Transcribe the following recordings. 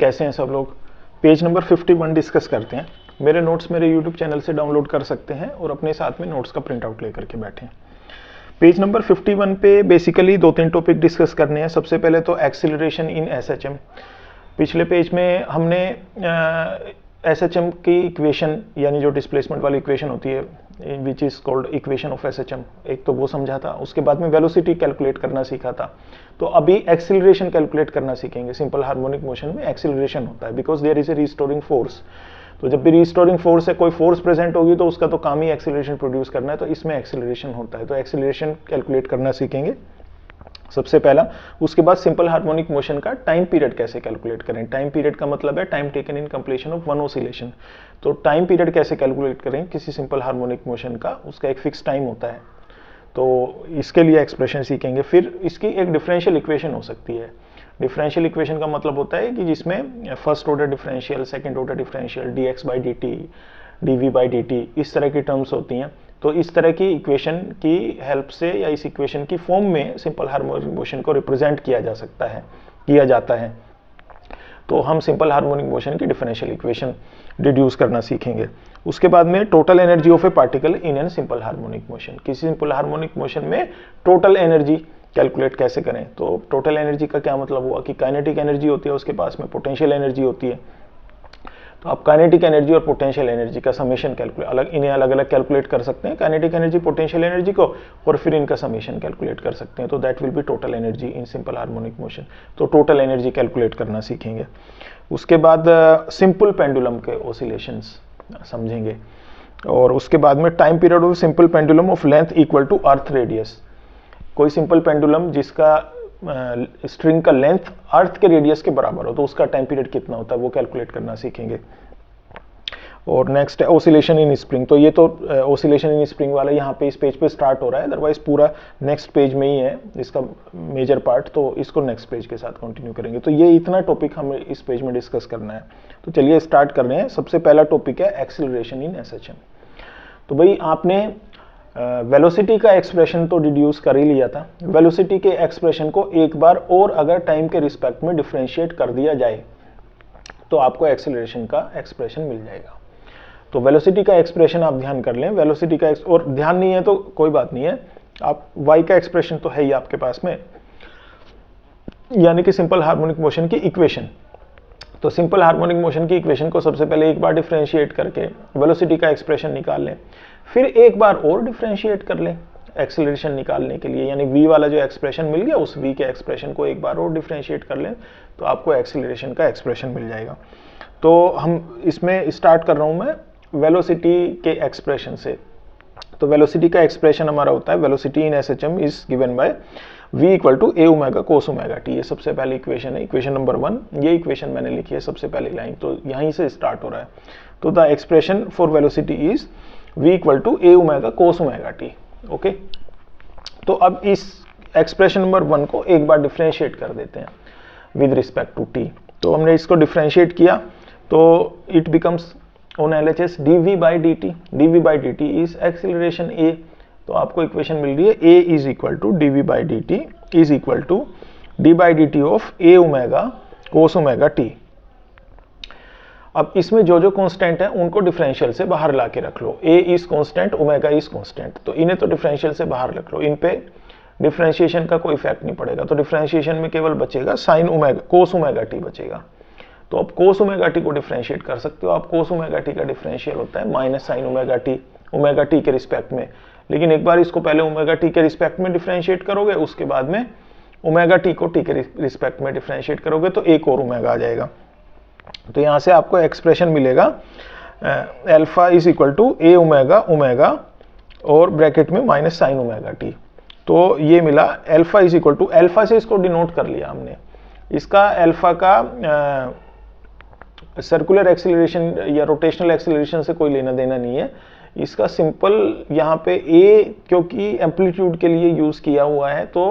कैसे हैं सब लोग। पेज नंबर 51 डिस्कस करते हैं। मेरे नोट्स मेरे यूट्यूब चैनल से डाउनलोड कर सकते हैं और अपने साथ में नोट्स का प्रिंट आउट लेकर के बैठें। पेज नंबर 51 पे बेसिकली 2-3 टॉपिक डिस्कस करने हैं। सबसे पहले तो एक्सीलरेशन इन एसएचएम। पिछले पेज में हमने एसएचएम की इक्वेशन यानी जो डिस्प्लेसमेंट वाली इक्वेशन होती है विच is called equation of SHM, एक तो वो समझा था। उसके बाद में वेलोसिटी कैलकुलेट करना सीखा था। तो अभी एक्सीलरेशन कैलकुलेट करना सीखेंगे। सिंपल हार्मोनिक मोशन में एक्सीलरेशन होता है because there is a restoring force. तो जब भी रिस्टोरिंग फोर्स है, कोई फोर्स प्रेजेंट होगी तो उसका तो काम ही एक्सीलरेशन प्रोड्यूस करना है, तो इसमें एक्सीलरेशन होता है। तो एक्सीलरेशन कैलकुलेट करना सीखेंगे सबसे पहला। उसके बाद सिंपल हार्मोनिक मोशन का टाइम पीरियड कैसे कैलकुलेट करें। टाइम पीरियड का मतलब है time taken in completion of one oscillation. तो टाइम पीरियड कैसे कैलकुलेट करें किसी सिंपल हार्मोनिक मोशन का, उसका एक फिक्स टाइम होता है। तो इसके लिए एक्सप्रेशन सीखेंगे। फिर इसकी एक डिफरेंशियल इक्वेशन हो सकती है। डिफरेंशियल इक्वेशन का मतलब होता है कि जिसमें first order differential, second order differential, dx by dt, dv by dt, इस तरह की टर्म्स होती हैं। तो इस तरह की इक्वेशन की हेल्प से या इस इक्वेशन की फॉर्म में सिंपल हार्मोनिक मोशन को रिप्रेजेंट किया जा सकता है, किया जाता है। तो हम सिंपल हार्मोनिक मोशन की डिफरेंशियल इक्वेशन डिड्यूस करना सीखेंगे। उसके बाद में total energy of A particle in an simple harmonic motion. किसी सिंपल हार्मोनिक मोशन में टोटल एनर्जी कैलकुलेट कैसे करें। तो टोटल एनर्जी का क्या मतलब हुआ कि काइनेटिक एनर्जी होती है, उसके पास में पोटेंशियल एनर्जी होती है। तो आप काइनेटिक एनर्जी और पोटेंशियल एनर्जी का समेशन कैलकुलेट इन्हें अलग अलग कैलकुलेट कर सकते हैं, काइनेटिक एनर्जी, पोटेंशियल एनर्जी को, और फिर इनका समेशन कैलकुलेट कर सकते हैं। तो that will be total energy in simple harmonic motion. तो टोटल एनर्जी कैलकुलेट करना सीखेंगे। उसके बाद सिंपल पेंडुलम के ऑसिलेशंस समझेंगे। और उसके बाद में time period of simple pendulum of length equal to earth radius. कोई सिंपल पेंडुलम जिसका स्ट्रिंग का लेंथ अर्थ के रेडियस के बराबर हो तो उसका टाइम पीरियड कितना होता है वो कैलकुलेट करना सीखेंगे। और नेक्स्ट है ऑसिलेशन इन स्प्रिंग। तो ये तो ऑसिलेशन इन स्प्रिंग वाला यहाँ पे इस पेज पे स्टार्ट हो रहा है, अदरवाइज पूरा नेक्स्ट पेज में ही है इसका मेजर पार्ट। तो इसको नेक्स्ट पेज के साथ कंटिन्यू करेंगे। तो ये इतना टॉपिक हमें इस पेज में डिस्कस करना है। तो चलिए स्टार्ट कर रहे हैं। सबसे पहला टॉपिक है एक्सीलरेशन इन एसएचएम। तो भाई आपने वेलोसिटी का एक्सप्रेशन तो डिड्यूस कर ही लिया था। वेलोसिटी के एक्सप्रेशन को एक बार और अगर टाइम के रिस्पेक्ट में डिफरेंशिएट कर दिया जाए तो आपको एक्सीलरेशन का एक्सप्रेशन मिल जाएगा। तो वेलोसिटी का एक्सप्रेशन आप ध्यान कर लें। वेलोसिटी का और ध्यान नहीं है तो कोई बात नहीं है, आप y का एक्सप्रेशन तो है ही आपके पास में, यानी कि सिंपल हार्मोनिक मोशन की इक्वेशन। तो सिंपल हार्मोनिक मोशन की इक्वेशन को सबसे पहले एक बार डिफरेंशिएट करके वेलोसिटी का एक्सप्रेशन निकाल लें, फिर एक बार और डिफरेंशिएट कर लें एक्सीलरेशन निकालने के लिए, यानी v वाला जो एक्सप्रेशन मिल गया उस v के एक्सप्रेशन को एक बार और डिफरेंशिएट कर लें तो आपको एक्सीलरेशन का एक्सप्रेशन मिल जाएगा। तो हम इसमें स्टार्ट कर रहा हूं मैं वेलोसिटी के एक्सप्रेशन से। तो वेलोसिटी का एक्सप्रेशन हमारा होता है velocity in SHM is given by v equal to a omega cos omega t. ये सबसे पहली इक्वेशन है, इक्वेशन नंबर 1। ये इक्वेशन मैंने लिखी है सबसे पहली लाइन, तो यहीं से स्टार्ट हो रहा है। तो the expression for velocity is v equal to a omega cos omega t. Okay, तो अब इस एक्सप्रेशन नंबर 1 को एक बार डिफरेंशिएट कर देते हैं विद रिस्पेक्ट टू t। तो हमने इसको डिफरेंशिएट किया तो it becomes on LHS dv by dt। dv by dt is acceleration a। तो आपको इक्वेशन मिल रही है a is equal to dv by dt is equal to d by dt of a omega cos omega t। अब इसमें जो जो constant है उनको डिफरेंशियल से बाहर ला के रख लो। a is constant, omega is constant, तो इन्हें तो डिफरेंशियल से बाहर रख लो। इन पे डिफरेंशिएशन का कोई इफेक्ट नहीं पड़ेगा। तो डिफरेंशिएशन में केवल बचेगा sine omega cos omega T बचेगा। तो अब कोस ओमेगा टी को डिफरेंशिएट कर सकते हो आप। कोस ओमेगा टी का डिफरेंशियल होता है माइनस साइन ओमेगा टी के रिस्पेक्ट में। लेकिन एक बार इसको पहले ओमेगा टी के रिस्पेक्ट में डिफरेंशिएट करोगे, उसके बाद में ओमेगा टी को टी के रिस्पेक्ट में डिफरेंशिएट करोगे तो एक और ओमेगा आ जाएगा। तो यहाँ से आपको एक्सप्रेशन मिलेगा alpha is equal to a omega omega और ब्रैकेट में माइनस साइन ओमेगा टी। तो ये मिला alpha is equal to, alpha से इसको डिनोट कर लिया हमने। इसका अल्फा का सर्कुलर एक्सीलरेशन या रोटेशनल एक्सीलरेशन से कोई लेना देना नहीं है। इसका सिंपल यहाँ पे a क्योंकि एम्पलीट्यूड के लिए यूज किया हुआ है तो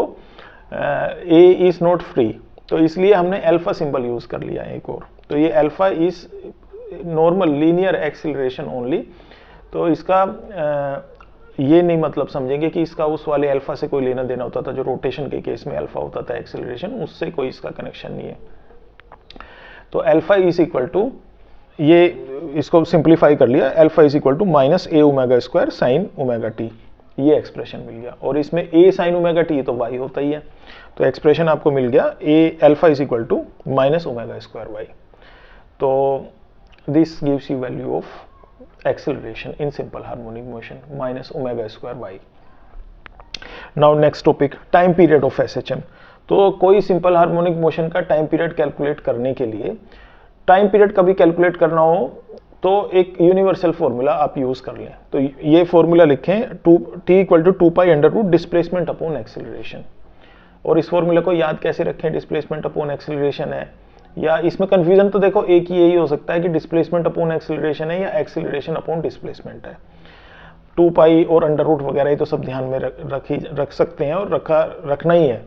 a इज नॉट फ्री, तो इसलिए हमने अल्फा सिंबल यूज कर लिया है एक और। तो ये alpha is normal linear acceleration only. तो इसका ये नहीं मतलब समझेंगे कि इसका उस वाले अल्फा से कोई लेना देना होता था जो रोटेशन के केस में अल्फा होता था एक्सीलरेशन, उससे कोई इसका कनेक्शन नहीं है। तो अल्फा इज इक्वल टू, ये इसको सिंप्लीफाई कर लिया, alpha is equal to minus a omega square sine omega t, ये एक्सप्रेशन मिल गया। और इसमें ए साइन ओमेगा टी तो वाई होता ही है, तो एक्सप्रेशन आपको मिल गया a alpha is equal to minus omega square y. तो this gives you value of acceleration in simple harmonic motion minus omega square y. Now next topic, time period of SHM. तो कोई simple harmonic motion का time period calculate करने के लिए, time period कभी calculate करना हो तो एक यूनिवर्सल फॉर्मूला आप यूज कर लें। तो ये फॉर्मूला लिखें, t equal to 2 pi under root displacement upon acceleration. और इस फॉर्मूला को याद कैसे रखें, डिस्प्लेसमेंट अपॉन एक्सेलरेशन है, या इसमें कंफ्यूजन तो देखो एक ही यही हो सकता है कि डिस्प्लेसमेंट अपॉन एक्सेलरेशन है या एक्सेलरेशन अपॉन डिस्प्लेसमेंट है। 2 पाई और अंडर रूट वगैरह ये तो सब ध्यान में रख सकते हैं और रखना ही है।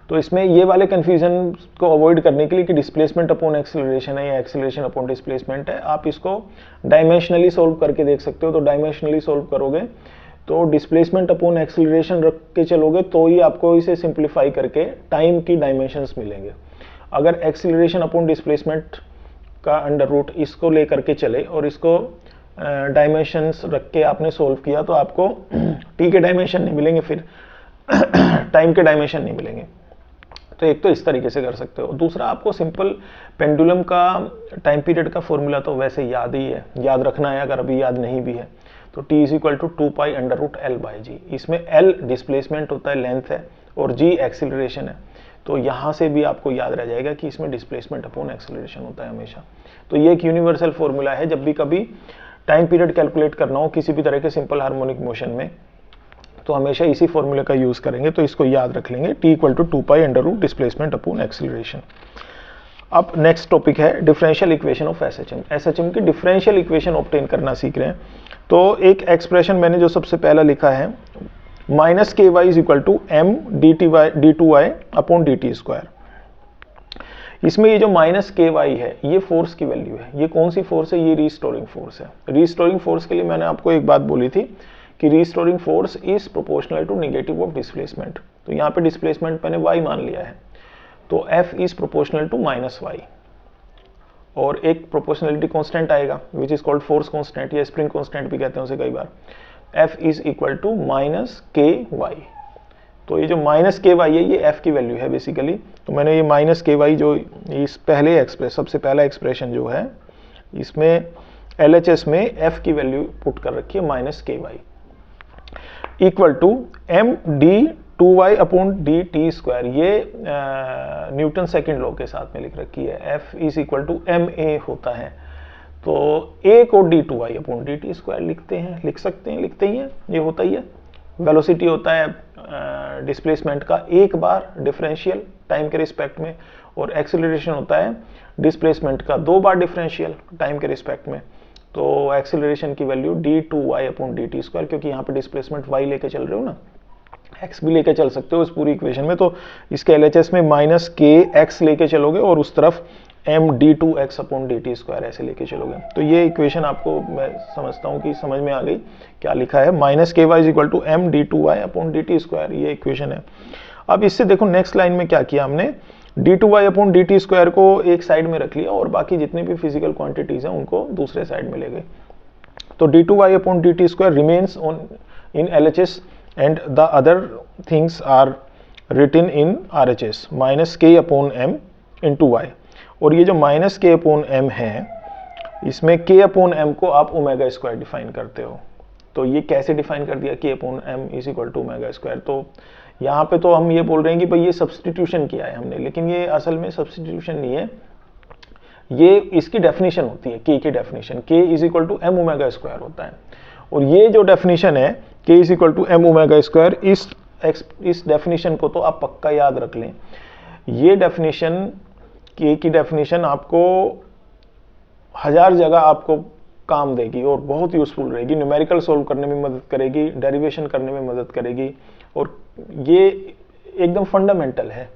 तो इसमें ये वाले कंफ्यूजन को अवॉइड करने के लिए कि डिस्प्लेसमेंट अपॉन एक्सेलरेशन है या एक्सेलरेशन अपॉन डिस्प्लेसमेंट है, आप इसको डायमेंशनली सोल्व करके देख सकते हो। तो डायमेंशनली सोल्व करोगे तो डिस्प्लेसमेंट अपॉन एक्सेलरेशन रख के चलोगे तो ही आपको इसे सिंप्लीफाई करके टाइम की डायमेंशंस मिलेंगे। अगर एक्सेलरेशन अपॉन डिस्प्लेसमेंट का अंडर रूट इसको लेकर के चले और इसको डायमेंशंस रख के आपने सोल्व किया तो आपको टी के डायमेंशन नहीं मिलेंगे, फिर टाइम के डायमेंशन नहीं मिलेंगे। तो एक तो इस तरीके से कर सकते हो। दूसरा, आपको सिंपल पेंडुलम का टाइम पीरियड का फॉर्मूला तो वैसे याद ही है, याद रखना है अगर अभी याद नहीं भी है। तो t is equal to 2 pi under root l by g. इसमें l डिस्प्लेसमेंट होता है, लेंथ है, और g एक्सीलरेशन है। तो यहाँ से भी आपको याद रह जाएगा कि इसमें डिस्प्लेसमेंट अपॉन एक्सीलरेशन होता है हमेशा। तो ये एक यूनिवर्सल फॉर्मूला है, जब भी कभी टाइम पीरियड कैलकुलेट करना हो किसी भी तरह के सिंपल हार्मोनिक मोशन में तो हमेशा इसी फॉर्मूले का यूज करेंगे। तो इसको याद रख लेंगे, t equal to 2 pi under root displacement upon acceleration. अब नेक्स्ट टॉपिक है differential equation of SHM. SHM की डिफरेंशियल इक्वेशन ऑब्टेन करना सीख रहे हैं। तो एक एक्सप्रेशन मैंने जो सबसे पहला लिखा है, minus k y is equal to m d two y upon d t square. इसमें ये जो माइनस के वाई है ये फोर्स की वैल्यू है। ये कौन सी फोर्स है, ये रीस्टोरिंग फोर्स है। रीस्टोरिंग फोर्स के लिए मैंने आपको एक बात बोली थी कि restoring force is proportional to negative of displacement. तो यहाँ पे डिस्प्लेसमेंट मैंने y मान लिया है, तो F is proportional to minus y, और एक प्रोपोर्शनलिटी कांस्टेंट आएगा which is called force constant या स्प्रिंग कांस्टेंट भी कहते हैं उसे कई बार। F is equal to minus k y. तो ये जो माइनस के वाई है ये F की वैल्यू है बेसिकली। तो मैंने ये माइनस के वाई जो इस पहले सबसे पहला एक्सप्रेशन जो है इसमें LHS में F की वैल्यू पुट कर रखी है minus k y equal to m d two y upon d t square. ये न्यूटन सेकंड लॉ के साथ में लिख रखी है। F is equal to m a होता है, तो a को d two y upon d t square लिख सकते हैं, लिखते ही है, ये होता ही है। वेलोसिटी होता है डिस्प्लेसमेंट का एक बार डिफरेंशियल टाइम के रिस्पेक्ट में, और एक्सेलरेशन होता है डिस्प्लेसमेंट का 2 बार डिफरेंशियल टाइम के रिस्पेक्ट में। तो एक्सेलरेशन की value d two y upon d t square, क्योंकि यहाँ पे डिस्प्लेसमेंट y लेके चल रहे हो ना, x भी लेके चल सकते हो इस पूरी इक्वेशन में। तो इसके LHS में माइनस के एक्स लेके चलोगे और उस तरफ m d two x upon d t square ऐसे लेके चलोगे। तो ये इक्वेशन आपको मैं समझता हूँ कि समझ में आ गई क्या लिखा है, minus k y is equal to m d two y upon d t square, ये इक्वेशन है। अब इससे देखो नेक्स्ट लाइन में क्या किया हमने, d two y upon d t square को एक साइड में रख लिया और बाकी जितनी भी फिजिकल क्वांटिटीज हैं उनको दूसरे साइड में ले गए। तो d two y upon d t square remains on in LHS and the other things are written in RHS, minus k upon m into y. और ये जो माइनस के अपॉन एम है इसमें के अपॉन एम को आप omega square define करते हो। तो ये कैसे डिफाइन कर दिया, k upon m is equal to omega square. तो यहाँ पे तो हम ये बोल रहे हैं कि भाई ये सब्सटीट्यूशन किया है हमने, लेकिन ये असल में सब्सटीट्यूशन नहीं है, ये इसकी डेफिनेशन होती है, के की definition, k is equal to m omega square होता है। और ये जो डेफिनेशन है k is equal to m omega square, इस डेफिनेशन को तो आप पक्का याद रख लें। ये डेफिनेशन, के की डेफिनेशन आपको 1000 जगह आपको काम देगी और बहुत यूजफुल रहेगी, न्यूमेरिकल सोल्व करने में मदद करेगी, डेरिवेशन करने में मदद करेगी, और ये एकदम फंडामेंटल है।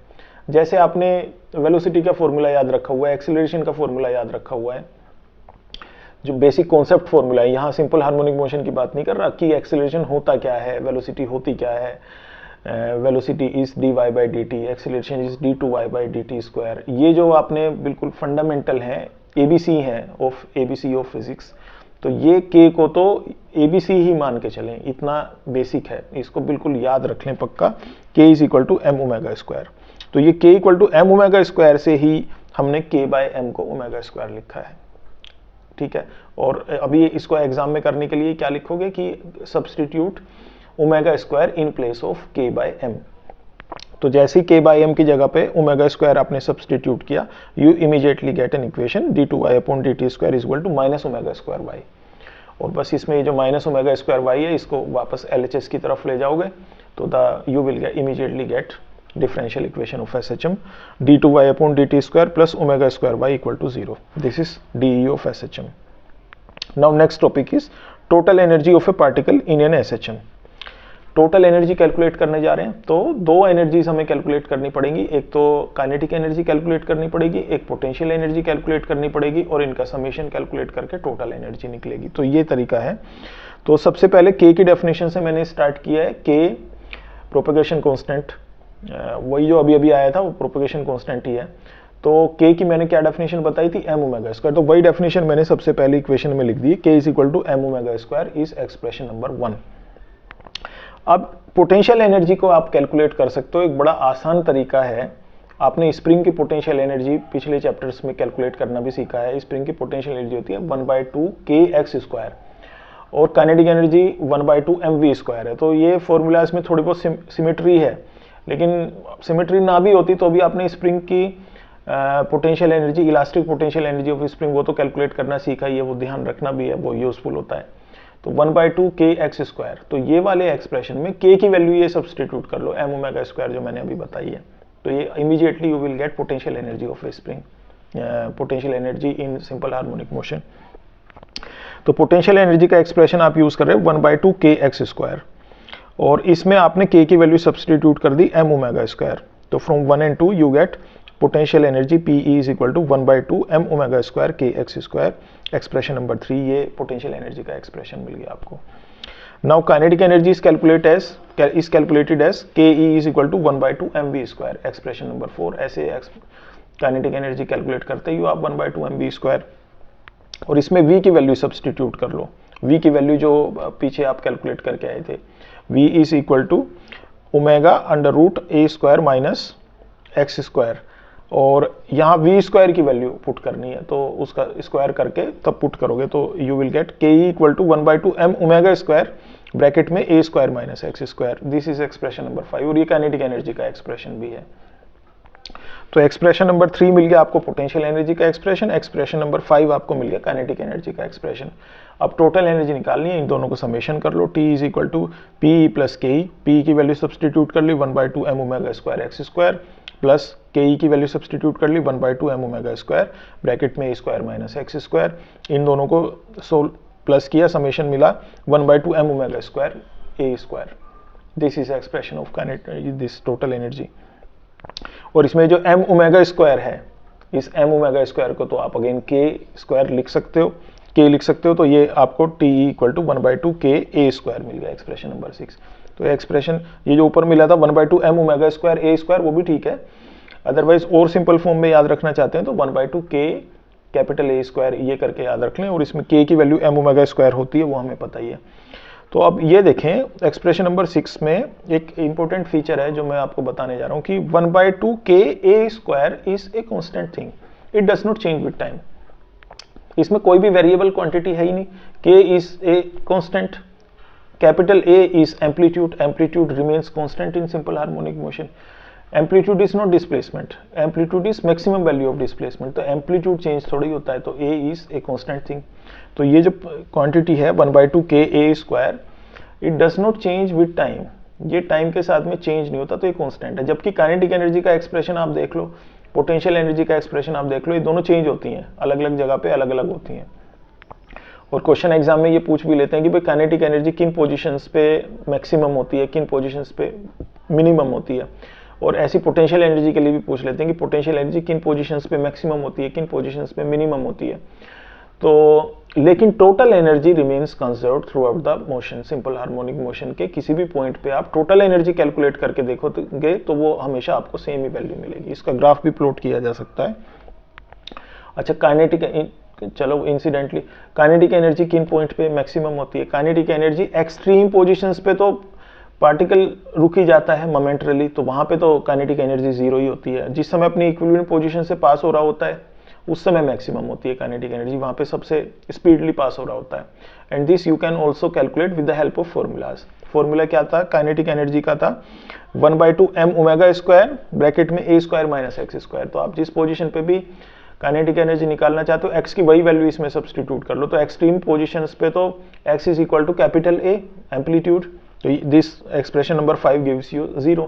जैसे आपने वेलोसिटी का फॉर्मूला याद रखा हुआ है, एक्सीलरेशन का फॉर्मूला याद रखा हुआ है, जो बेसिक कॉन्सेप्ट फॉर्मूला है। यहाँ सिंपल हार्मोनिक मोशन की बात नहीं कर रहा कि एक्सीलरेशन होता क्या है, वेलोसिटी होती क्या है, velocity is dy by D T, acceleration is d2y by D t square. ये जो आपने बिल्कुल फंडामेंटल है, एबीसी है ऑफ फिजिक्स, तो ये k को तो एबीसी ही मान के चलें, इतना बेसिक है, इसको बिल्कुल याद रख लें पक्का। k is equal to m omega square, तो ये k equal to m omega square से ही हमने k बाय एम को ओमेगा स्क्वायर लिखा है, ठीक है। और अभी इसको एग्जाम में करने के लिए क्या लिखोगे कि substitute omega square in place of k by m. तो जैसे ही k बाय एम की जगह पे ओमेगा स्क्वायर आपने सब्सटीट्यूट किया, you immediately get an equation d2y upon d t square is equal to minus omega square y। और बस इसमें ये जो माइनस ओमेगा स्क्वायर y है, इसको वापस LHS की तरफ ले जाओगे तो you will immediately gate differential equation of SHM d2y upon dt square plus omega square y equal to 0. This is dE of SHM. Now next topic is total energy of a particle in an SHM. Total energy calculate करने जा रहे हैं, तो दो energies हमें calculate करनी पड़ेंगी, एक तो काइनेटिक एनर्जी कैलकुलेट करनी पड़ेगी, एक पोटेंशियल एनर्जी कैलकुलेट करनी पड़ेगी, और इनका समेशन कैलकुलेट करके टोटल एनर्जी निकलेगी। तो ये तरीका है। तो सबसे पहले के की डेफिनेशन से मैंने स्टार्ट किया है। के प्रोपेगेशन कांस्टेंट, वही जो अभी आया था वो प्रोपेगेशन कांस्टेंट ही है। तो के की मैंने क्या डेफिनेशन बताई थी, एम ओमेगा स्क्वायर, तो वही डेफिनेशन मैंने सबसे पहले इक्वेशन में लिख दी, k is equal to m omega square is expression number 1। अब पोटेंशियल एनर्जी को आप कैलकुलेट कर सकते हो, एक बड़ा आसान तरीका है। आपने स्प्रिंग की पोटेंशियल एनर्जी पिछले चैप्टर्स में कैलकुलेट करना भी सीखा है। स्प्रिंग की पोटेंशियल एनर्जी होती है 1/2 kx स्क्वायर, और काइनेटिक एनर्जी 1/2 mv स्क्वायर है। तो ये फॉर्मूलाज में थोड़ी बहुत सिमेट्री है, लेकिन सिमेट्री ना भी होती तो भी आपने स्प्रिंग की potential energy, elastic potential energy of spring, वो तो कैलकुलेट करना सीखा ही है, वो ध्यान रखना भी है, वो यूजफुल होता है। तो 1/2 kx स्क्वायर, तो ये वाले एक्सप्रेशन में k की वैल्यू ये सब्सटीट्यूट कर लो, एम ओमेगा स्क्वायर जो मैंने अभी बताई है, तो ये immediately you will gate potential energy of spring, potential energy in simple harmonic motion. तो पोटेंशियल एनर्जी का एक्सप्रेशन आप यूज कर रहे हो 1/2 kx स्क्वायर, और इसमें आपने k की वैल्यू सब्सटीट्यूट कर दी एम ओमेगा स्क्वायर। तो from 1 and 2 you get potential energy Pe is equal to 1/2 m omega square kx square. Expression number 3, ये पोटेंशियल एनर्जी का एक्सप्रेशन मिल गया आपको। Now kinetic energy is calculated as ke is equal to 1/2 mv square. Expression number 4, ऐसे kinetic energy calculate करते हो आप 1/2 mv square, और इसमें v की वैल्यू सब्सटीट्यूट कर लो। v की वैल्यू जो पीछे आप कैलकुलेट करके आए थे, v is equal to omega under root a square minus x square, और यहाँ v स्क्वायर की वैल्यू पुट करनी है, तो उसका स्क्वायर करके तब पुट करोगे तो you will get ke equal to 1/2 m omega square bracket में a square minus x square. This is expression number 5, और ये काइनेटिक एनर्जी का एक्सप्रेशन भी है। तो एक्सप्रेशन नंबर 3 मिल गया आपको पोटेंशियल एनर्जी का एक्सप्रेशन, एक्सप्रेशन नंबर 5 आपको मिल गया काइनेटिक एनर्जी का एक्सप्रेशन। अब टोटल एनर्जी निकालनी है, इन दोनों को समेशन कर लो। T is equal to p plus k, p की वैल्यू सब्सटीट्यूट कर ली 1/2 m omega square x square, plus k की वैल्यू सब्सटीट्यूट कर ली 1/2 m ओमेगा स्क्वायर ब्रैकेट में a square minus x square. इन दोनों को प्लस किया, समेशन मिला 1/2 m omega square a square. This is expression of this total energy. और इसमें जो m ओमेगा स्क्वायर है, इस m ओमेगा स्क्वायर को तो आप अगेन k स्क्वायर लिख सकते हो, k लिख सकते हो, तो ये आपको T equal to 1/2 k a square मिल गया एक्सप्रेशन नंबर 6। तो एक्सप्रेशन ये जो ऊपर मिला था 1/2 m omega square a square, वो भी ठीक है। अदरवाइज और सिंपल फॉर्म में याद रखना चाहते हैं तो 1/2 k कैपिटल A स्क्वायर ये करके याद रख लें, और इसमें k की वैल्यू m ओमेगा स्क्वायर होती है, वो हमें पता ही है। तो अब ये देखें एक्सप्रेशन नंबर 6 में एक इंपॉर्टेंट फीचर है जो मैं आपको बताने जा रहा हूं कि 1/2 k a square is a constant thing, it does not change with time. इसमें कोई भी वेरिएबल क्वांटिटी है ही नहीं, k is a constant, capital A is amplitude, amplitude remains constant in simple harmonic motion. Amplitude is not displacement, amplitude is maximum value of displacement, तो amplitude change थोड़ी होता है, तो a is a constant thing. तो ये जो quantity है 1/2 k a square, it does not change with time, ये टाइम के साथ में चेंज नहीं होता, तो ये कांस्टेंट है। जबकि काइनेटिक एनर्जी का एक्सप्रेशन आप देख लो, पोटेंशियल एनर्जी का एक्सप्रेशन आप देख लो, ये दोनों चेंज होती हैं, अलग अलग जगह पे अलग अलग होती हैं। और क्वेश्चन एग्जाम में ये पूछ भी लेते हैं कि भाई काइनेटिक एनर्जी किन पोजीशंस पे मैक्सिमम होती है, किन पोजीशंस पे मिनिमम होती है, और ऐसी पोटेंशियल एनर्जी के लिए भी पूछ लेते हैं कि पोटेंशियल एनर्जी किन पोजीशंस पे मैक्सिमम होती है, किन पोजीशंस पे मिनिमम होती है। तो लेकिन total energy remains conserve through out the motion. Simple harmonic motion के किसी भी पॉइंट पे आप टोटल एनर्जी कैलकुलेट करके देखोगे तो वो हमेशा आपको सेम ही वैल्यू मिलेगी। इसका ग्राफ भी प्लॉट किया जा सकता है। अच्छा, काइनेटिक, चलो इंसिडेंटली काइनेटिक एनर्जी किन पॉइंट पे मैक्सिमम होती है? काइनेटिक एनर्जी एक्सट्रीम पोजीशंस पे तो पार्टिकल रुक ही जाता है मोमेंटरली, तो वहां पे तो काइनेटिक एनर्जी जीरो ही होती है। जिस समय अपनी इक्विलिब्रियम पोजीशन से पास हो रहा होता है उस समय मैक्सिमम होती है काइनेटिक एनर्जी, वहां पे सबसे स्पीडली पास हो रहा होता है। And this you can also calculate with the help of formulas. Formula क्या था काइनेटिक एनर्जी का? था 1/2 m ओमेगा स्क्वायर ब्रैकेट में a square minus x square. तो आप जिस पोजीशन पे भी काइनेटिक एनर्जी निकालना चाहते हो x की वही वैल्यू इसमें सब्स्टिट्यूट कर लो। तो एक्सट्रीम पोजीशंस पे तो x is equal to capital A amplitude, तो this expression number 5 gives you 0।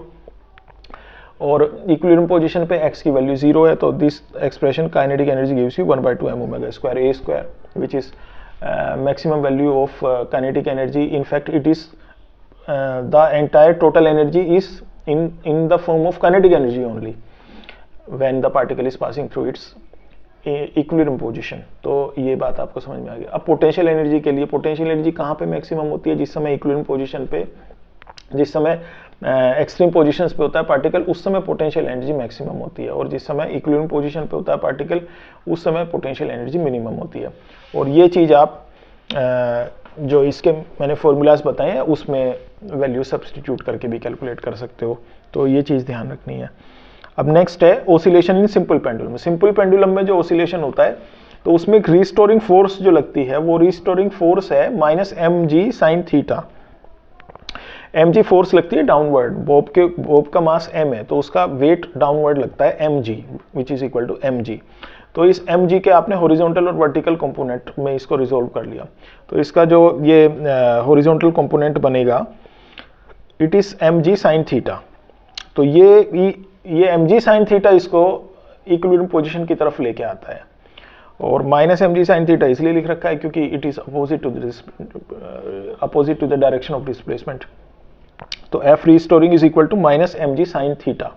और इक्विलिब्रियम पोजीशन पे x की वैल्यू 0 है, तो this expression kinetic energy gives you 1/2 m omega square a square, which is maximum value of kinetic energy. In fact it is the entire total energy is in the form of kinetic energy only when the particle is passing through its equilibrium position. तो ये बात आपको समझ में आ गया। अब potential energy के लिए, पोटेंशियल एनर्जी कहाँ पे मैक्सिमम होती है? जिस समय इक्विलिब्रियम पोजीशन पे, जिस समय एक्सट्रीम पोजीशंस पे होता है पार्टिकल, उस समय पोटेंशियल एनर्जी मैक्सिमम होती है, और जिस समय इक्विलिब्रियम पोजीशन पे होता है पार्टिकल उस समय पोटेंशियल एनर्जी मिनिमम होती है। और ये चीज़ आप जो इसके मैंने फॉर्मूलाज बताए हैं उसमें वैल्यू सब्स्टिट्यूट करके भी कैलकुलेट कर सकते हो, तो ये चीज़ ध्यान रखनी है। अब नेक्स्ट है oscillation in simple pendulum. Simple pendulum में जो ओसिलेशन होता है तो उसमें एक रिस्टोरिंग फोर्स जो लगती है वो रिस्टोरिंग फोर्स है -mg sin theta. mg force लगती है डाउनवर्ड, बॉब का मास m है तो उसका वेट डाउनवर्ड लगता है mg which is equal to mg। तो इस mg के आपने हॉरिजॉन्टल और वर्टिकल कंपोनेंट में इसको रिजोल्व कर लिया, तो इसका जो ये हॉरिजॉन्टल कंपोनेंट बनेगा it is mg sin theta. तो ये mg sin थीटा इसको इक्विलिब्रियम पोजीशन की तरफ लेके आता है, और -mg sin थीटा इसलिए लिख रखा है क्योंकि it is opposite to the direction of displacement. तो F restoring is equal to -mg sin theta.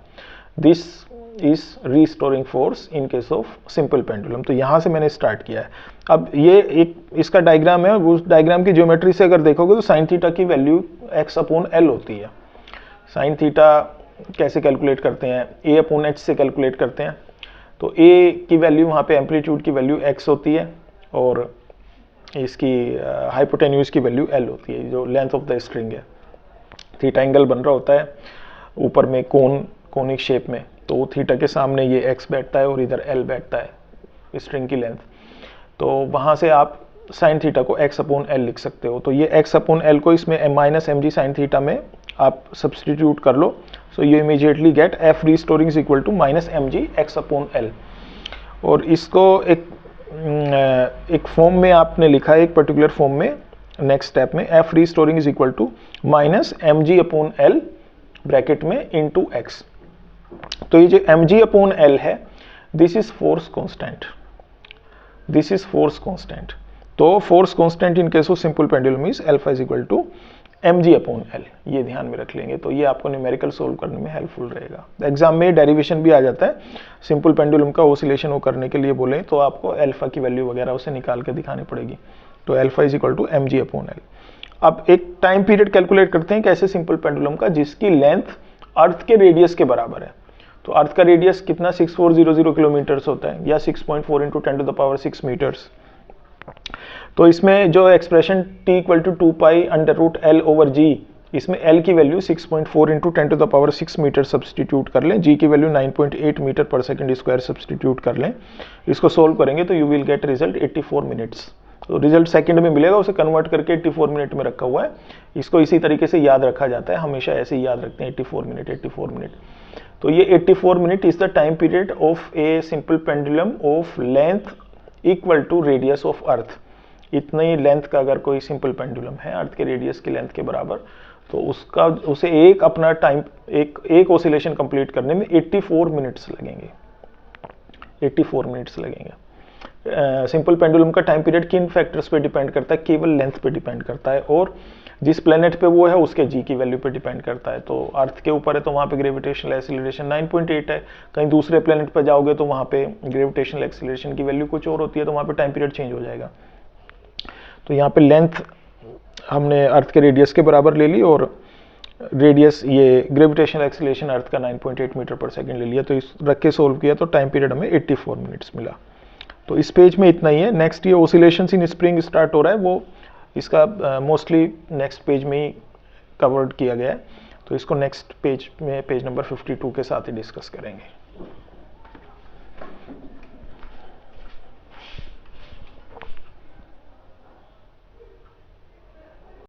This is restoring force in case of simple pendulum. तो यहां से मैंने स्टार्ट किया है। अब ये एक इसका डायग्राम है, उस डायग्राम की ज्योमेट्री से अगर देखोगे तो sin थीटा की वैल्यू x/L होती है। sin थीटा कैसे कैलकुलेट करते हैं? a/h से कैलकुलेट करते हैं। तो a की वैल्यू वहाँ पे एम्पलीट्यूड की वैल्यू x होती है, और इसकी हाइपोटेन्यूज की वैल्यू L होती है, जो लेंथ ऑफ द स्ट्रिंग है। थीटा एंगल बन रहा होता है ऊपर में कोनिक शेप में, तो थीटा के सामने ये x बैठता है और इधर L बैठता है स्ट्रिंग की लेंथ। तो वहाँ से आप sin थीटा को x/L लिख सकते हो। तो ये x/L को इसमें -mg sin थीटा में आप सब्सटीट्यूट कर लो, so you immediately get F restoring is equal to -mg x/L। और इसको एक फॉर्म में आपने लिखा है, एक पर्टिकुलर फॉर्म में नेक्स्ट स्टेप में F restoring is equal to -mg/L bracket में इनटू x। तो ये जो mg/L है this is force constant, this is force constant. तो force constant in case of simple pendulum is alpha is equal to mg/L, ये ध्यान में रख लेंगे। तो ये आपको न्यूमेरिकल सोल्व करने में हेल्पफुल रहेगा। एग्जाम में डेरिवेशन भी आ जाता है, सिंपल पेंडुलम का ओसिलेशन वो करने के लिए बोले तो आपको अल्फा की वैल्यू वगैरह उसे निकाल के दिखानी पड़ेगी। तो alpha is equal to mg/L। अब एक टाइम पीरियड कैलकुलेट करते हैं कैसे सिंपल पेंडुलम का, जिसकी लेंथ अर्थ के रेडियस के बराबर है। तो अर्थ का रेडियस कितना 6400 किलोमीटर्स होता है, या 6.4 × 10⁶ मीटर्स। तो इसमें जो एक्सप्रेशन t = 2π√L/g, इसमें L की वैल्यू 6.4 × 10⁶ मीटर सब्सटीट्यूट कर लें, G की वैल्यू 9.8 मीटर पर सेकंड स्क्वायर सब्सटीट्यूट कर लें। इसको सोल्व करेंगे तो you will get result 84 minutes. तो रिजल्ट सेकंड में मिलेगा, उसे कन्वर्ट करके 84 मिनट में रखा हुआ है। इसको इसी तरीके से याद रखा जाता है, हमेशा ऐसे ही याद रखते हैं 84 मिनट 84 मिनट। तो ये 84 minute is the time period of a simple pendulum of length equal to radius of earth. इतनी लेंथ का अगर कोई सिंपल पेंडुलम है अर्थ के रेडियस की लेंथ के बराबर, तो उसे एक अपना टाइम एक ऑसिलेशन कंप्लीट करने में 84 मिनट्स लगेंगे, 84 मिनट्स लगेंगे। सिंपल पेंडुलम का टाइम पीरियड किन फैक्टर्स पे डिपेंड करता है? केवल लेंथ पे डिपेंड करता है, और जिस प्लेनेट पे वो है उसके जी की वैल्यू पे डिपेंड करता है। तो अर्थ के ऊपर है तो वहाँ पे ग्रेविटेशनल एक्सीलरेशन 9.8 है, कहीं दूसरे प्लेनेट पे जाओगे तो वहाँ पे ग्रेविटेशनल एक्सीलरेशन की वैल्यू कुछ और होती है, तो वहाँ पे टाइम पीरियड चेंज हो जाएगा। तो यहाँ पे लेंथ हमने अर्थ के रेडियस के बराबर ले ली और रेडियस ये ग्रेविटेशनल एक्सीलरेशन अर्थ का 9.8 मीटर पर सेकंड ले लिया। तो इस रख के सोल्व किया तो टाइम पीरियड हमें 84 मिनट्स मिला। तो इस पेज में इतना ही है। नेक्स्ट ये ओसिलेशंस इन स्प्रिंग स्टार्ट हो रहा है, वो इसका मोस्टली नेक्स्ट पेज में ही कवर्ड किया गया है। तो इसको नेक्स्ट पेज में पेज नंबर 52 के साथ ही डिस्कस करेंगे।